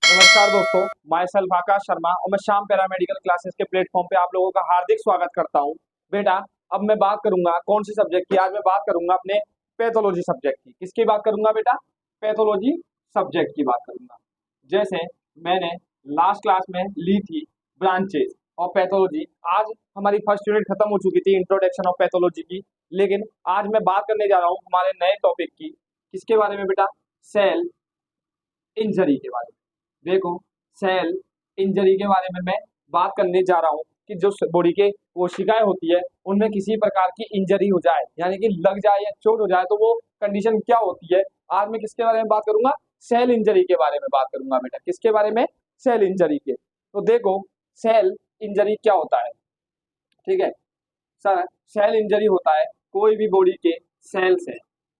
नमस्कार दोस्तों, my self आकाश शर्मा और मैं श्याम पैरामेडिकल क्लासेस के प्लेटफॉर्म पे आप लोगों का हार्दिक स्वागत करता हूं। बेटा, अब मैं बात करूंगा कौन सी सब्जेक्ट की। आज मैं बात करूंगा अपने पैथोलॉजी सब्जेक्ट की। किसकी बात करूंगा बेटा? पैथोलॉजी सब्जेक्ट की बात करूंगा। जैसे मैंने लास्ट क्लास में ली थी ब्रांचेस और पैथोलॉजी। आज हमारी फर्स्ट यूनिट खत्म हो चुकी थी इंट्रोडक्शन ऑफ पैथोलॉजी की, लेकिन आज मैं बात करने जा रहा हूँ हमारे नए टॉपिक की। किसके बारे में बेटा? सेल इंजरी के बारे में। देखो, सेल इंजरी के बारे में मैं बात करने जा रहा हूँ कि जो बॉडी के कोशिकाएं होती है उनमें किसी प्रकार की इंजरी हो जाए, यानी कि लग जाए या चोट हो जाए, तो वो कंडीशन क्या होती है। आज मैं किसके बारे में बात करूंगा? सेल इंजरी के बारे में बात करूंगा बेटा। किसके बारे में? सेल इंजरी के। तो देखो, सेल इंजरी क्या होता है। ठीक है सर, सेल इंजरी होता है कोई भी बॉडी के सेल्स है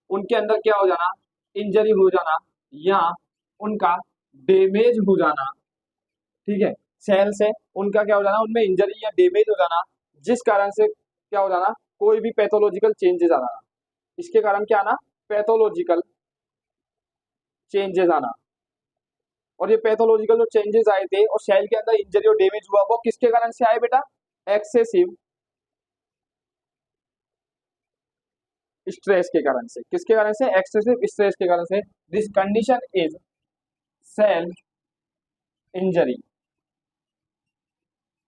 उनके अंदर क्या हो जाना, इंजरी हो जाना या उनका डैमेज हो जाना। ठीक है, सेल से उनका क्या हो जाना, उनमें इंजरी या डैमेज हो जाना, जिस कारण से क्या हो जाना, कोई भी पैथोलॉजिकल चेंजेस आना। इसके कारण क्या आना? पैथोलॉजिकल चेंजेस आना। और ये पैथोलॉजिकल जो चेंजेस आए थे और सेल के अंदर इंजरी और डैमेज हुआ, वो किसके कारण से आए बेटा? एक्सेसिव स्ट्रेस के कारण से। किसके कारण से? एक्सेसिव स्ट्रेस के कारण से। This condition is cell injury.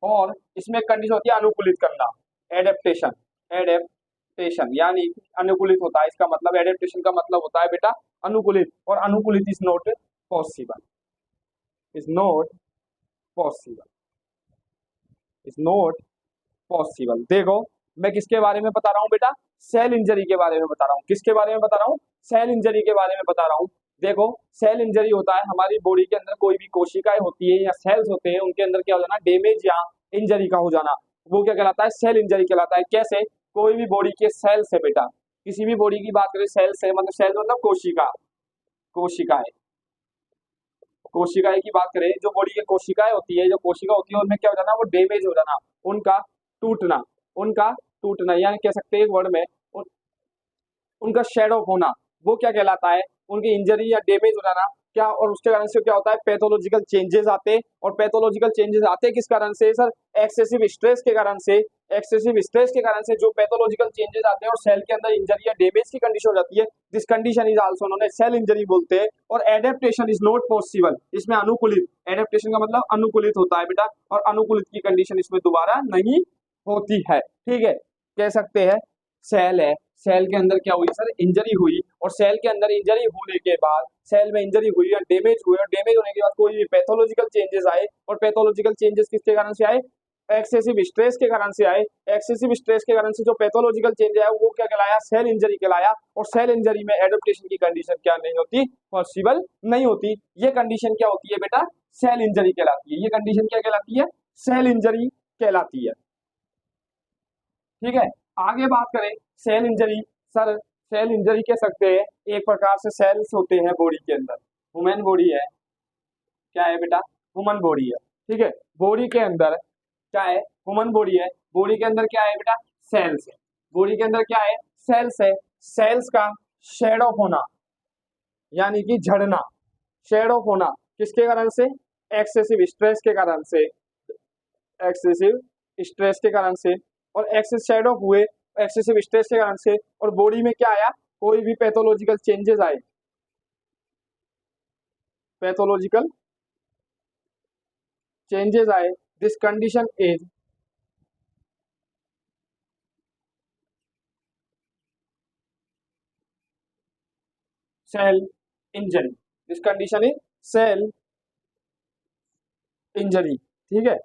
और इसमें कंडीशन होती है अनुकूलित करना, एडेप्टेशन। एडेप्टेशन यानी अनुकूलित होता है। इसका मतलब एडेप्टेशन का मतलब होता है बेटा अनुकूलित, और अनुकूलित is not possible, is not possible, is not possible. देखो, मैं किसके बारे में बता रहा हूँ बेटा? सेल इंजरी के बारे में बता रहा हूँ। किसके बारे में बता रहा हूँ? सेल इंजरी के बारे में बता रहा हूँ। देखो, सेल इंजरी होता है हमारी बॉडी के अंदर कोई भी कोशिकाएं होती है या सेल्स होते हैं उनके अंदर क्या हो जाना, डैमेज या इंजरी का हो जाना, वो क्या कहलाता है? सेल इंजरी कहलाता है। कैसे? कोई भी बॉडी के सेल्स है बेटा, किसी भी बॉडी की बात करें, सेल्स है मतलब सेल मतलब कोशिका, कोशिकाएं, कोशिकाएं की बात करें, जो बॉडी की कोशिकाएं होती है, जो कोशिका होती है उनमें क्या हो जाना, वो डैमेज हो जाना, उनका टूटना, उनका टूटना, यानी कह सकते हैं एक वर्ड में उनका शेड ऑफ होना, वो क्या कहलाता है? उनकी इंजरी या डैमेज हो जाना। क्या? और उसके कारण से क्या होता है? पैथोलॉजिकल चेंजेस आते हैं। और पैथोलॉजिकल चेंजेस आते हैं किस कारण से सर? एक्सेसिव स्ट्रेस के कारण से। एक्सेसिव स्ट्रेस के कारण से जो पैथोलॉजिकल चेंजेस आते हैं और सेल के अंदर इंजरी या डैमेज की कंडीशन हो जाती है, this condition is also known as cell injury बोलते हैं। और एडेप्टेशन इज नॉट पॉसिबल, इसमें अनुकूलित, एडेप्टेशन का मतलब अनुकूलित होता है बेटा, और अनुकूलित की कंडीशन इसमें दोबारा नहीं होती है। ठीक है, कह सकते हैं सेल है, सेल के अंदर क्या हुई सर? इंजरी हुई, और सेल के अंदर इंजरी होने के बाद, सेल में इंजरी हुई या डैमेज हुई, और डैमेज होने के बाद कोई भी पैथोलॉजिकल चेंजेस आए, और पैथोलॉजिकल चेंजेस किसके कारण से आए? एक्सेसिव स्ट्रेस के कारण से आए। एक्सेसिव स्ट्रेस के कारण से जो पैथोलॉजिकल चेंज आया वो क्या कहलाया? सेल इंजरी कहलाया। और सेल इंजरी में एडेप्टेशन की कंडीशन क्या नहीं होती? पॉसिबल नहीं होती। ये कंडीशन क्या होती है बेटा? सेल इंजरी कहलाती है। ये कंडीशन क्या कहलाती है? सेल इंजरी कहलाती है। ठीक है, आगे बात करें cell injury. Sir, cell injury कह सकते हैं एक प्रकार से सेल्स होते हैं बॉडी के अंदर। ह्यूमन बॉडी है, क्या है बेटा? ह्यूमन बॉडी है। ठीक है, बॉडी के अंदर क्या है? ह्यूमन बॉडी है। बॉडी के अंदर क्या है बेटा? सेल्स है। बॉडी के अंदर क्या है? सेल्स है। सेल्स का शेड ऑफ होना, यानी कि झड़ना, शेड ऑफ होना किसके कारण से? एक्सेसिव स्ट्रेस के कारण से। एक्सेसिव स्ट्रेस के कारण से, और एक्सेस शेड ऑफ हुए एक्सेसिव स्ट्रेस के कारण से, और बॉडी में क्या आया? कोई भी पैथोलॉजिकल चेंजेस आए, पैथोलॉजिकल चेंजेस आए, this condition is cell injury. This condition is cell injury. ठीक है,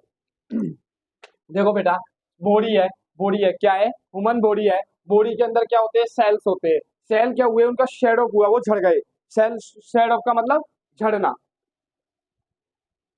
देखो बेटा, बॉडी है, बॉडी है, क्या है? ह्यूमन बॉडी है। बॉडी के अंदर क्या होते हैं? सेल्स होते हैं। सेल क्या हुए? उनका शेड ऑफ हुआ, वो झड़ गए। सेल शेड ऑफ का मतलब झड़ना,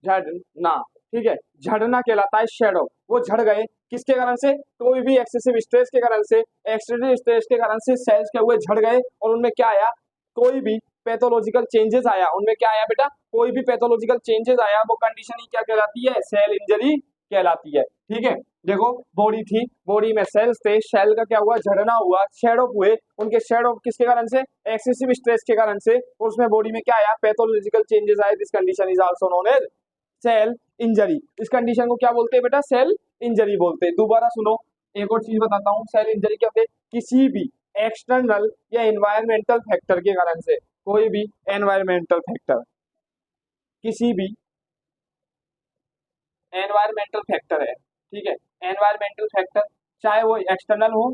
झड़ना। ठीक है, झड़ना कहलाता है शेड ऑफ। वो झड़ गए किसके कारण से? कोई भी एक्सेसिव स्ट्रेस के कारण से। एक्सेसिव स्ट्रेस के कारण से सेल्स क्या हुए? झड़ गए, और उनमें क्या आया? कोई भी पैथोलॉजिकल चेंजेस आया। उनमें क्या आया बेटा? कोई भी पैथोलॉजिकल चेंजेस आया, वो कंडीशन ही क्या कहलाती है? सेल इंजरी कहलाती है। ठीक है, देखो बॉडी थी, बॉडी में सेल्स थे, सेल का क्या हुआ, झड़ना हुआ, शेड ऑफ हुए, उनके शेड ऑफ किसके कारण से, एक्सेसिव स्ट्रेस के कारण से, और उसमें बॉडी में क्या आया, पैथोलॉजिकल चेंजेस आए। This condition is also known as cell injury. इस कंडीशन को क्या बोलते हैं बेटा, सेल इंजरी बोलते हैं। दोबारा सुनो, एक और चीज बताता हूँ, सेल इंजरी क्या होते हैं, किसी भी एक्सटर्नल या एनवायरमेंटल फैक्टर के कारण से, कोई भी एनवायरमेंटल फैक्टर, किसी भी एनवायरमेंटल फैक्टर है, ठीक है, एनवायरमेंटल फैक्टर, चाहे वो एक्सटर्नल हो,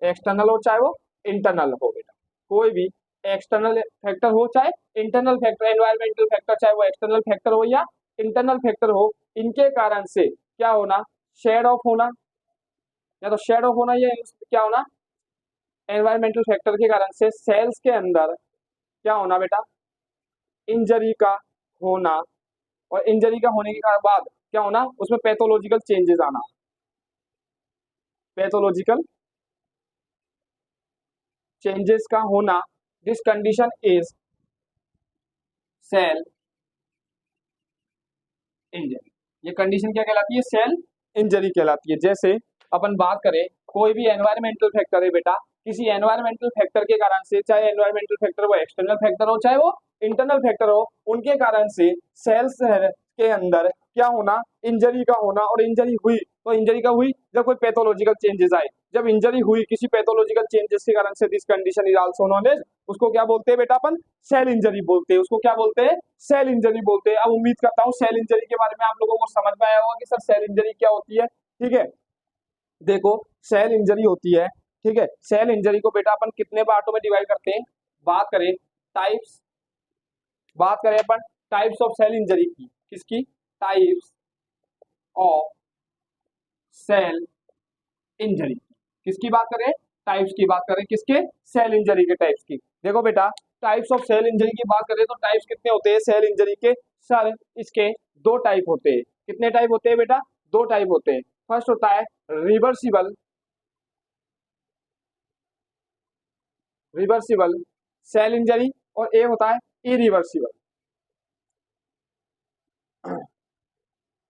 एक्सटर्नल हो चाहे वो इंटरनल हो बेटा, कोई भी एक्सटर्नल फैक्टर हो चाहे इंटरनल फैक्टर, एनवायरमेंटल फैक्टर चाहे वो एक्सटर्नल फैक्टर हो या इंटरनल फैक्टर हो, इनके कारण से क्या होना, शेड ऑफ होना, या तो शेड ऑफ होना या क्या होना, एनवायरमेंटल फैक्टर के कारण से सेल्स के अंदर क्या होना बेटा, इंजरी का होना, और इंजरी का होने के बाद क्या होना, उसमें पैथोलॉजिकल चेंजेस आना, पैथोलॉजिकल चेंजेस का होना। This condition is cell injury. ये कंडीशन क्या कहलाती है, सेल इंजरी कहलाती है। जैसे अपन बात करें, कोई भी एनवायरमेंटल फैक्टर है बेटा, किसी एनवायरमेंटल फैक्टर के कारण से, चाहे एनवायरमेंटल फैक्टर वो एक्सटर्नल फैक्टर हो चाहे वो इंटरनल फैक्टर हो, उनके कारण से सेल्स के अंदर क्या होना, इंजरी का होना। और इंजरी हुई तो इंजरी का हुई जब कोई पैथोलॉजिकल चेंजेस आए, जब इंजरी हुई किसी पैथोलॉजिकल चेंजेस के कारण से, this condition is also known as, उसको क्या बोलते हैं बेटा, अपन सेल इंजरी बोलते हैं। उसको क्या बोलते हैं, सेल इंजरी बोलते हैं। अब उम्मीद करता हूँ सेल इंजरी के बारे में आप लोगों को समझ में आया होगा कि सर सेल इंजरी क्या होती है। ठीक है, देखो सेल इंजरी होती है, ठीक है, सेल इंजरी को बेटा अपन कितने पार्टों में डिवाइड करते हैं, बात करें टाइप्स, बात करें अपन टाइप्स ऑफ सेल इंजरी की, किसकी, टाइप्स ऑफ सेल इंजरी, किसकी बात करें, टाइप्स की बात करें, किसके, सेल इंजरी के टाइप्स की। देखो बेटा टाइप्स ऑफ सेल इंजरी की बात करें तो टाइप्स कितने होते हैं सेल इंजरी के, सर इसके दो टाइप होते हैं। कितने टाइप होते हैं बेटा, दो टाइप होते हैं। फर्स्ट होता है रिवर्सिबल, रिवर्सिबल सेल इंजरी, और ए होता है इरिवर्सिबल,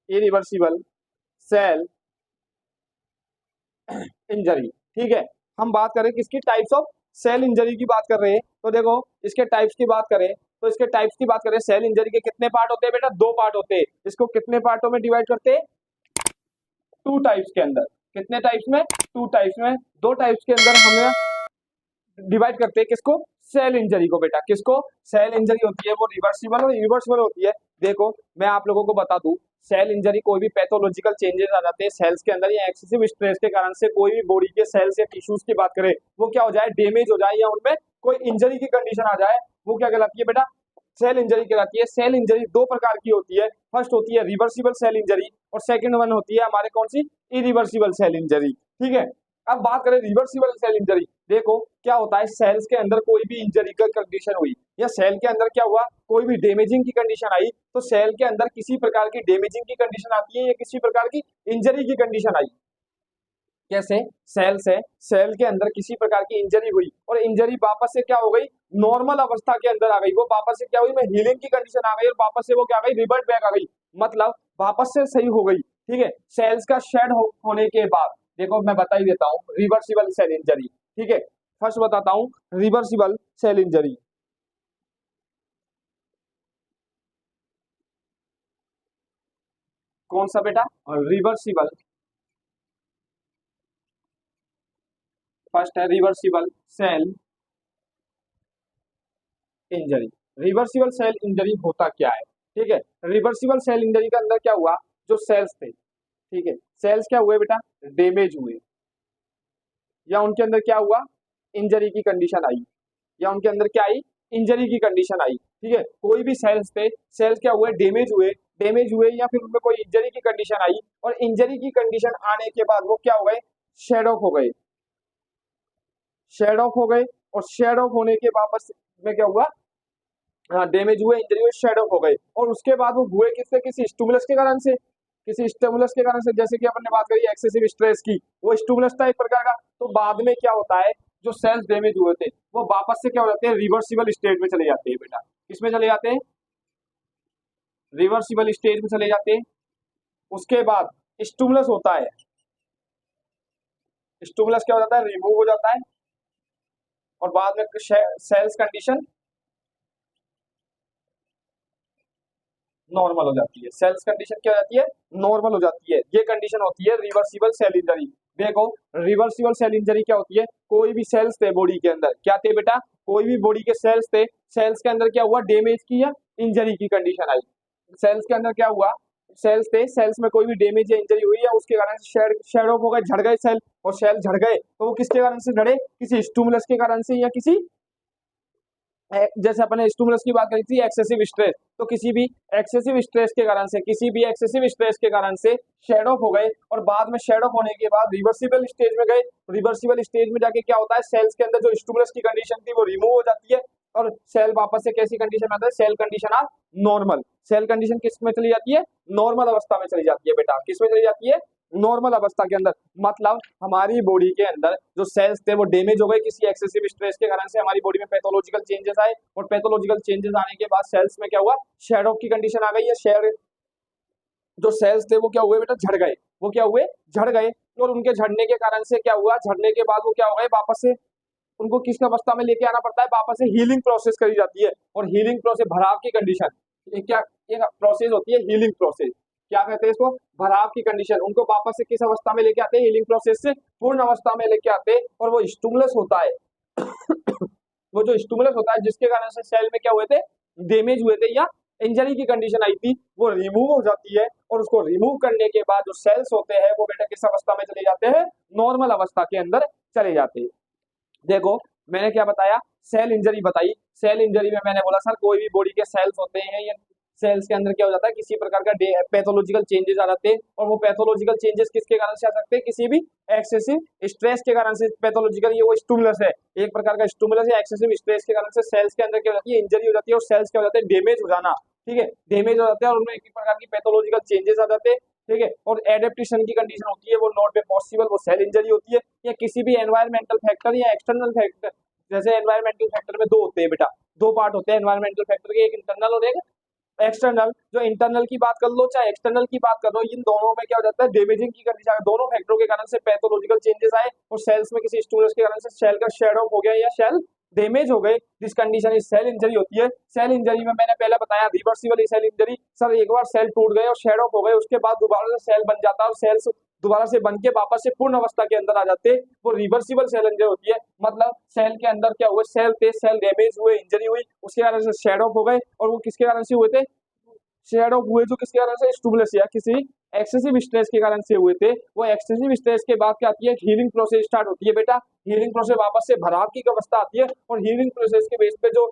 इरिवर्सिबल सेल इंजरी। ठीक है, हम बात करें किसकी, टाइप्स ऑफ सेल इंजरी की बात कर रहे हैं। तो देखो इसके टाइप्स की बात करें, तो इसके टाइप्स की बात करें, सेल इंजरी के कितने पार्ट होते हैं बेटा, दो पार्ट होते हैं। इसको कितने पार्टों में डिवाइड करते हैं, टू टाइप्स के अंदर। कितने टाइप्स में, टू टाइप्स में, दो टाइप्स के अंदर हमें डिवाइड करते हैं किसको, सेल इंजरी को बेटा, किसको, सेल इंजरी होती है वो रिवर्सिबल और इरिवर्सिबल होती है। देखो मैं आप लोगों को बता दूं, सेल इंजरी कोई भी पैथोलॉजिकल चेंजेस आ जाते हैं सेल्स के अंदर, या एक्सेसिव स्ट्रेस के कारण से कोई भी बॉडी के सेल्स या टिश्यूज की बात करें, वो क्या हो जाए, डैमेज हो जाए, या उनमें कोई इंजरी की कंडीशन आ जाए, वो क्या कहलाती है बेटा, सेल इंजरी कहलाती है। सेल इंजरी दो प्रकार की होती है, फर्स्ट होती है रिवर्सिबल सेल इंजरी, और सेकंड वन होती है हमारे कौन सी, इरिवर्सिबल सेल इंजरी। ठीक है, अब बात करें रिवर्सिबल सेल इंजरी, देखो क्या होता है, सेल्स के अंदर कोई भी इंजरी का कंडीशन हुई, या सेल के अंदर क्या हुआ, कोई भी डैमेजिंग की कंडीशन आई, तो सेल के अंदर किसी प्रकार की डैमेजिंग की कंडीशन आती है या किसी प्रकार की इंजरी की कंडीशन आई। कैसे, सेल से सेल के अंदर किसी प्रकार की इंजरी हुई, और इंजरी वापस से क्या हो गई, नॉर्मल अवस्था के अंदर आ गई, वो वापस से क्या हुई, में हीलिंग की कंडीशन आ गई, और वापस से वो क्या आ गई, रिवर्ट बैक आ गई, मतलब वापस से सही हो गई। ठीक है, सेल्स का शेड होने के बाद, देखो मैं बता ही देता हूँ रिवर्सिबल सेल इंजरी। ठीक है, फर्स्ट बताता हूँ रिवर्सिबल सेल इंजरी। कौन सा बेटा, रिवर्सिबल, फर्स्ट है reversible cell injury. Reversible cell injury होता क्या है, ठीक है, रिवर्सिबल सेल इंजरी के अंदर क्या हुआ, जो सेल्स थे, ठीक है, सेल्स क्या हुए बेटा, डैमेज हुए, या उनके अंदर क्या हुआ, इंजरी की कंडीशन आई, या उनके अंदर क्या आई, इंजरी की कंडीशन आई। ठीक है, कोई भी सेल्स थे, सेल्स क्या हुए, डैमेज हुए, डैमेज हुए, या फिर उनमें कोई इंजरी की कंडीशन आई, और इंजरी की कंडीशन आने के बाद वो क्या हो गए, शेड ऑफ हो गए, शेड ऑफ हो गए, और शेड ऑफ होने के वापस में क्या हुआ, डैमेज हुए, इंजरी हुए, शेड ऑफ हो गए, और उसके बाद वो हुए किससे, किसी स्टिमुलस के कारण से, किसी स्टिमुलस के कारण से, जैसे कि अपन ने बात करी एक्सेसिव स्ट्रेस की, वो स्टिमुलस था एक प्रकार का। तो बाद में क्या होता है, जो सेल्स डैमेज हुए थे वो वापस से क्या हो जाते हैं, रिवर्सिबल स्टेट में चले जाते हैं बेटा, किसमें चले जाते हैं, रिवर्सिबल स्टेज में चले जाते हैं। उसके बाद स्टिमुलस होता है, स्टिमुलस क्या हो जाता है, रिमूव हो जाता है, और बाद में सेल्स कंडीशन नॉर्मल हो जाती है। सेल्स कंडीशन क्या हो जाती है, नॉर्मल हो जाती है। ये कंडीशन होती है रिवर्सिबल सेल इंजरी। देखो रिवर्सिबल सेल इंजरी क्या होती है, कोई भी सेल्स थे बॉडी के अंदर, क्या थे बेटा, कोई भी बॉडी के सेल्स थे, सेल्स के अंदर क्या हुआ, डैमेज की या इंजरी की कंडीशन आई। सेल्स के अंदर क्या हुआ, सेल्स थे, सेल्स में कोई भी डैमेज या इंजरी हुई है, उसके कारण से शेड ऑफ हो गए, झड़ गए सेल, और सेल झड़ गए तो वो किसके कारण से झड़े, किसी स्टिमुलस के कारण से या किसी जैसे अपने स्टिमुलस की बात करी थी एक्सेसिव स्ट्रेस, तो किसी भी एक्सेसिव स्ट्रेस के कारण से, किसी भी एक्सेसिव स्ट्रेस के कारण से शेड ऑफ हो गए, और बाद में शेड ऑफ होने के बाद रिवर्सिबल स्टेज में गए। रिवर्सिबल स्टेज में जाके क्या होता है, सेल्स के अंदर जो स्टिमुलस की कंडीशन थी वो रिमूव हो जाती है, और सेल वापस से कैसी कंडीशन में आता है, cell condition are normal. Cell condition किस में चली जाती है, नॉर्मल अवस्था में चली जाती है बेटा, किस में चली जाती है, नॉर्मल अवस्था के अंदर। मतलब हमारी बॉडी के अंदर जो सेल्स थे वो डैमेज हो गए किसी एक्सेसिव स्ट्रेस के कारण से, हमारी बॉडी में पैथोलॉजिकल चेंजेस आए, और पैथोलॉजिकल चेंजेस आने के बाद सेल्स में क्या हुआ, शेड ऑफ की कंडीशन आ गई है। शेड जो सेल्स थे वो क्या हुए बेटा, झड़ गए, वो क्या हुए, झड़ गए, और उनके झड़ने के कारण से क्या हुआ, झड़ने के बाद वो क्या हो गए, वापस से उनको किस अवस्था में लेके आना पड़ता है, वापस से हीलिंग प्रोसेस करी जाती है। और हीलिंग प्रोसेस, भराव की कंडीशन, ये क्या, एक प्रोसेस होती है हीलिंग प्रोसेस, क्या कहते हैं इसको, भराव की कंडीशन, उनको वापस से किस अवस्था में लेके आते हैं, हीलिंग प्रोसेस से पूर्ण अवस्था में लेके आते हैं। और वो स्टिमुलस होता है वो जो स्टिमुलस होता है जिसके कारण से सेल में क्या हुए थे, डैमेज हुए थे या इंजरी की कंडीशन आई थी, वो रिमूव हो जाती है, और उसको रिमूव करने के बाद जो सेल्स होते हैं वो बेटा किस अवस्था में चले जाते हैं, नॉर्मल अवस्था के अंदर चले जाते हैं। देखो मैंने क्या बताया, सेल इंजरी बताई। सेल इंजरी में मैंने बोला सर कोई भी बॉडी के सेल्स होते हैं या सेल्स के अंदर क्या हो जाता है, किसी प्रकार का पैथोलॉजिकल चेंजेस आ जाते हैं, और वो पैथोलॉजिकल चेंजेस किसके कारण से आ सकते हैं, किसी भी एक्सेसिव स्ट्रेस के कारण से। पैथोलॉजिकल ये वो स्टिमुलस है, एक प्रकार का स्टिमुलस या एक्सेसिव स्ट्रेस के कारण से सेल्स के अंदर क्या हो जाती है, इंजरी हो जाती है, और सेल्स क्या हो जाते हैं, डैमेज हो जाना। ठीक है, डैमेज हो जाते हैं, और उनमें एक प्रकार की पैथोलॉजिकल चेंजेस आ जाते हैं। ठीक है, और एडेप्टेशन की कंडीशन होती है, वो नॉट बे पॉसिबल, वो सेल इंजरी होती है, या किसी भी एनवायरमेंटल फैक्टर या एक्सटर्नल फैक्टर। जैसे एनवायरमेंटल फैक्टर में दो होते हैं बेटा, दो पार्ट होते हैं एनवायरमेंटल फैक्टर के, एक इंटरनल और एक एक्सटर्नल। जो इंटरनल की बात कर लो चाहे एक्सटर्नल की बात कर लो, इन दोनों में क्या हो जाता है, डैमेजिंग की कंडीशन, दोनों फैक्टरों के कारण से पैथोलॉजिकल चेंजेस आए, और सेल्स में किसी स्टिमुलस के कारण से सेल का शेड ऑफ हो गया या सेल डैमेज हो गए, जिस कंडीशन इस सेल इंजरी होती है। सेल इंजरी में मैंने पहले बताया रिवर्सिबल सेल इंजरी, सर एक बार सेल टूट गए और शेड ऑफ हो गए, उसके बाद दोबारा से सेल बन जाता है, और सेल्स दोबारा से बन के वापस से पूर्ण अवस्था के अंदर आ जाते हैं, वो रिवर्सिबल सेल इंजरी होती है। मतलब सेल के अंदर क्या हुआ, सेल थे, सेल डैमेज हुए, इंजरी हुई, उसके कारण से शेड ऑफ हो गए, और वो किसके कारण से हुए थे, शेड ऑफ हुए जो किसके कारण से, स्टिमुलस या किसी एक्सेसिव स्ट्रेस के कारण से हुए थे। वो एक्सेसिव स्ट्रेस के बाद क्या आती है, हीलिंग प्रोसेस स्टार्ट होती है बेटा। हीलिंग प्रोसेस वापस से भराव की अवस्था आती है, और हीलिंग प्रोसेस के बेस पे जो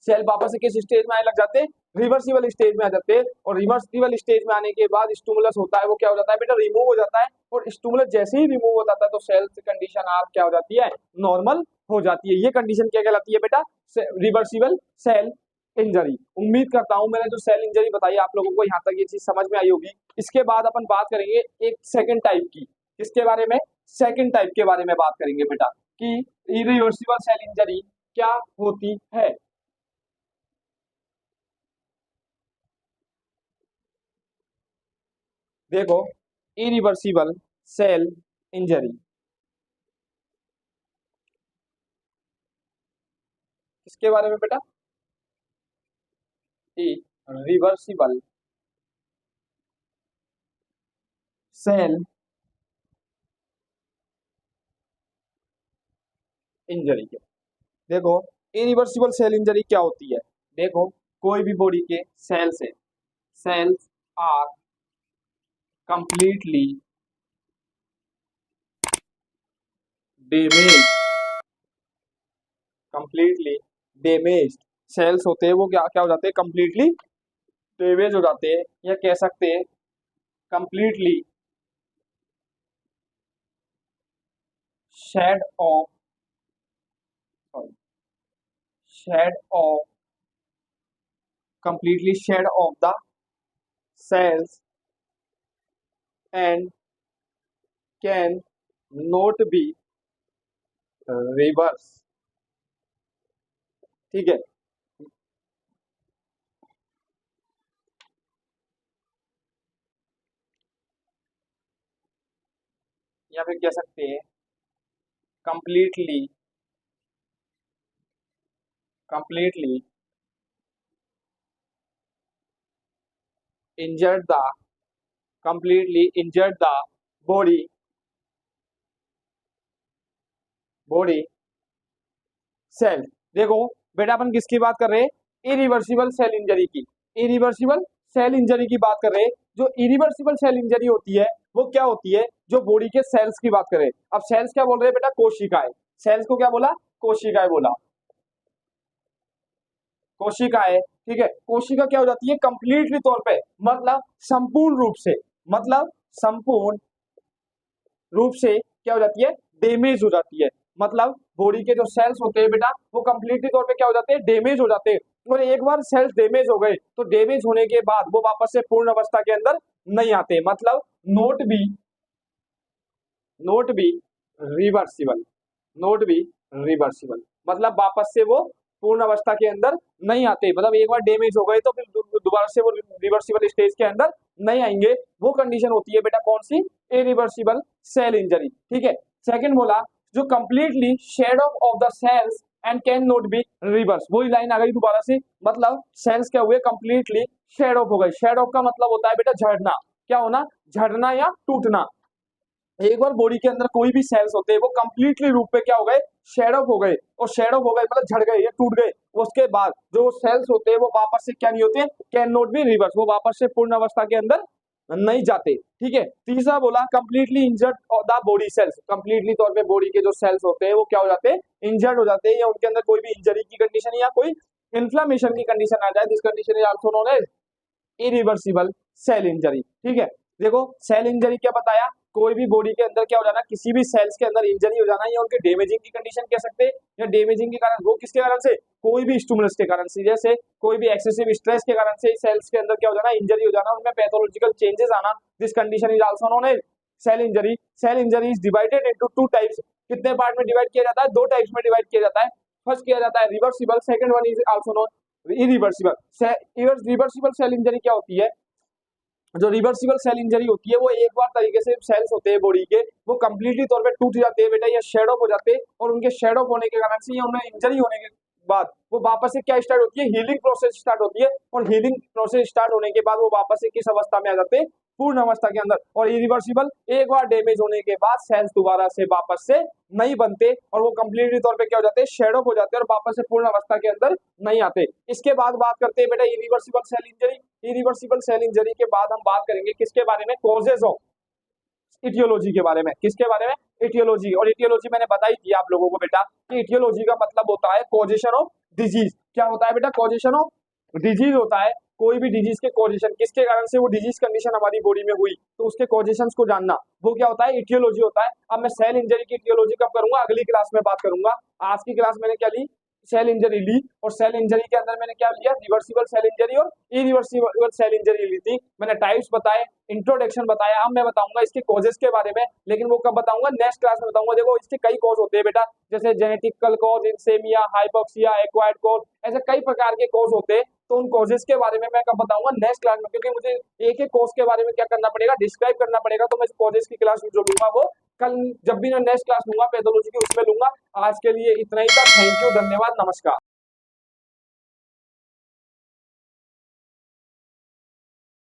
सेल वापस से किस स्टेज में आने लग जाते हैं, रिवर्सिबल स्टेज में आ जाते हैं, और रिवर्सिबल स्टेज में आने के बाद स्टिमुलस होता है वो क्या हो जाता है बेटा, रिमूव हो जाता है, और स्टिमुलस जैसे ही रिमूव हो जाता है तो सेल्स कंडीशन आर क्या हो जाती है, नॉर्मल हो जाती है। ये कंडीशन क्या कहलाती है बेटा, रिवर्सिबल सेल इंजरी। उम्मीद करता हूं मैंने जो सेल इंजरी बताई आप लोगों को यहाँ तक ये चीज समझ में आई होगी। इसके बाद अपन बात करेंगे एक सेकंड टाइप की, किसके बारे में, सेकंड टाइप के बारे में बात करेंगे बेटा, कि इरिवर्सिबल सेल इंजरी क्या होती है। देखो इरिवर्सिबल सेल इंजरी किसके बारे में बेटा, रिवर्सिबल सेल इंजरी के। देखो इरिवर्सिबल सेल इंजरी क्या होती है, देखो कोई भी बॉडी के सेल्स है, cells are completely damage, completely damage cells होते हैं वो क्या क्या हो जाते हैं, कंप्लीटली डैमेज हो जाते हैं, या कह सकते हैं completely shed off, sorry shed off, completely shed off the cells and can not be reversed। ठीक है, या फिर कह सकते हैं completely completely injured the completely injured the body body cell. देखो बेटा अपन किसकी बात कर रहे हैं, इरिवर्सिबल सेल इंजरी की, इरिवर्सिबल सेल इंजरी की बात कर रहे हैं। जो इरिवर्सिबल सेल इंजरी होती है वो क्या होती है, जो बॉडी के सेल्स की बात करें। अब सेल्स क्या बोल रहे हैं बेटा, कोशिकाएं। सेल्स को क्या बोला, कोशिकाएं बोला, कोशिकाएं। ठीक है, कोशिका क्या हो जाती है कंप्लीटली तौर पे, मतलब संपूर्ण रूप से, मतलब संपूर्ण रूप से क्या हो जाती है, डैमेज हो जाती है। मतलब बॉडी के जो सेल्स होते हैं बेटा वो कंप्लीटली तौर पे क्या हो जाते हैं, डैमेज हो जाते हैं। और एक बार सेल्स डैमेज हो गए तो डैमेज होने के बाद वो वापस से पूर्ण अवस्था के अंदर नहीं आते, मतलब not be reversible, not be reversible, मतलब वापस से वो पूर्ण अवस्था के अंदर नहीं आते। मतलब एक बार डैमेज हो गए तो फिर दोबारा से वो रिवर्सिबल स्टेज के अंदर नहीं आएंगे। वो कंडीशन होती है बेटा कौन सी, इरिवर्सिबल सेल इंजरी। ठीक है, सेकंड बोला जो completely shed off the cells and can not be reverse. वही लाइन आ गई दोबारा से, मतलब सेल्स क्या हुए कंप्लीटली शेड ऑफ हो गए। शेड ऑफ का मतलब होता है बेटा झड़ना, क्या होना, झड़ना या टूटना। एक बार बॉडी के अंदर कोई भी सेल्स होते हैं वो कंप्लीटली रूप पे क्या हो गए, शेड ऑफ हो गए। और शेड ऑफ हो गए मतलब झड़ गए या टूट गए, उसके बाद जो सेल्स होते हैं वो वापस से क्या नहीं होते, कैन नॉट बी रिवर्स, वो वापस से पूर्ण अवस्था के अंदर नहीं जाते। ठीक है, तीसरा बोला completely injured the body cells. Completely तौर पे बॉडी के जो सेल्स होते हैं वो क्या हो जाते हैं, इंजर्ड हो जाते हैं, या उनके अंदर कोई भी इंजरी की कंडीशन या कोई इन्फ्लामेशन की कंडीशन आ जाए। This condition is also known as irreversible cell injury. ठीक है, देखो सेल इंजरी क्या बताया, कोई भी बॉडी के अंदर क्या हो जाना, किसी भी सेल्स के अंदर इंजरी हो जाना, या उनके डैमेजिंग की कंडीशन कह सकते हैं, या डैमेजिंग के कारण, वो किसके कारण से, कोई भी स्टिमुलस के कारण से, जैसे कोई भी एक्सेसिव स्ट्रेस के कारण से सेल्स के अंदर क्या हो जाना, इंजरी हो जाना, उनमें पैथोलॉजिकल चेंजेस आना। This condition is also known as cell injury. Cell injury is divided into two types. कितने पार्ट में डिवाइड किया जाता है, दो टाइप्स में डिवाइड किया जाता है। फर्स्ट किया जाता है reversible, second one is also known irreversible. Reversible cell injury क्या होती है, जो रिवर्सिबल सेल इंजरी होती है वो एक बार तरीके से सेल्स होते हैं बॉडी के वो कंप्लीटली तौर पे टूट जाते हैं बेटा, या शेड ऑफ हो जाते हैं। और उनके शेड ऑफ होने के कारण से या उन्हें इंजरी होने के बाद वो वापस से क्या स्टार्ट होती है, हीलिंग प्रोसेस स्टार्ट होती है। और हीलिंग प्रोसेस स्टार्ट होने के बाद वो वापस से किस अवस्था में आ जाते हैं, पूर्ण अवस्था के अंदर। और इरिवर्सिबल एक बार डैमेज होने के बाद सेल्स दोबारा से वापस से नहीं बनते और वो कंप्लीटली तौर पे क्या हो जाते हैं, शेड ऑफ हो जाते हैं और वापस से पूर्ण अवस्था के अंदर नहीं आते। इसके बाद बात करते हैं बेटा irreversible cell injury. Irreversible cell injury के बाद हम बात करेंगे किसके बारे में, कॉजेज ऑफ, इटियोलॉजी के बारे में। किसके बारे में, इटियोलॉजी। और इटियोलॉजी मैंने बताई थी आप लोगों को बेटा कि इटियोलॉजी का मतलब होता है कॉजेशन ऑफ डिजीज। क्या होता है बेटा, कॉजेशन ऑफ डिजीज होता है। कोई भी डिजीज के कॉजेशन, किसके कारण से वो डिजीज कंडीशन हमारी बॉडी में हुई, तो उसके कॉजेशंस को जानना, वो क्या होता है, इटियोलॉजी होता है। अब मैं सेल इंजरी की इटियोलॉजी कब करूंगा, अगली क्लास में बात करूंगा। आज की क्लास मैंने क्या ली, सेल इंजरी ली, और सेल इंजरी के अंदर मैंने क्या लिया, रिवर्सिबल सेल इंजरी और इरिवर्सिबल सेल इंजरी ली थी। मैंने टाइप्स बताए, इंट्रोडक्शन बताया। अब मैं बताऊंगा इसके कॉजेस के बारे में, लेकिन वो कब बताऊंगा, नेक्स्ट क्लास में बताऊंगा। देखो इसके कई कॉज होते हैं बेटा, जैसे जेनेटिकल कॉज, इंसेमिया, हाइपोक्सिया, एक्वायर्ड कॉज, ऐसे कई प्रकार के कॉज होते हैं। तो उन कॉजेस के बारे में मैं कब बताऊंगा, नेक्स्ट क्लास में, क्योंकि मुझे एक एक कॉज के बारे में क्या करना पड़ेगा, डिस्क्राइब करना पड़ेगा। तो मैं कॉजेस की क्लास जो लूंगा वो कल, जब भी मैं नेक्स्ट क्लास लूंगा पैथोलॉजी की, उसमें लूंगा। आज के लिए इतना ही था। थैंक यू, धन्यवाद, नमस्कार।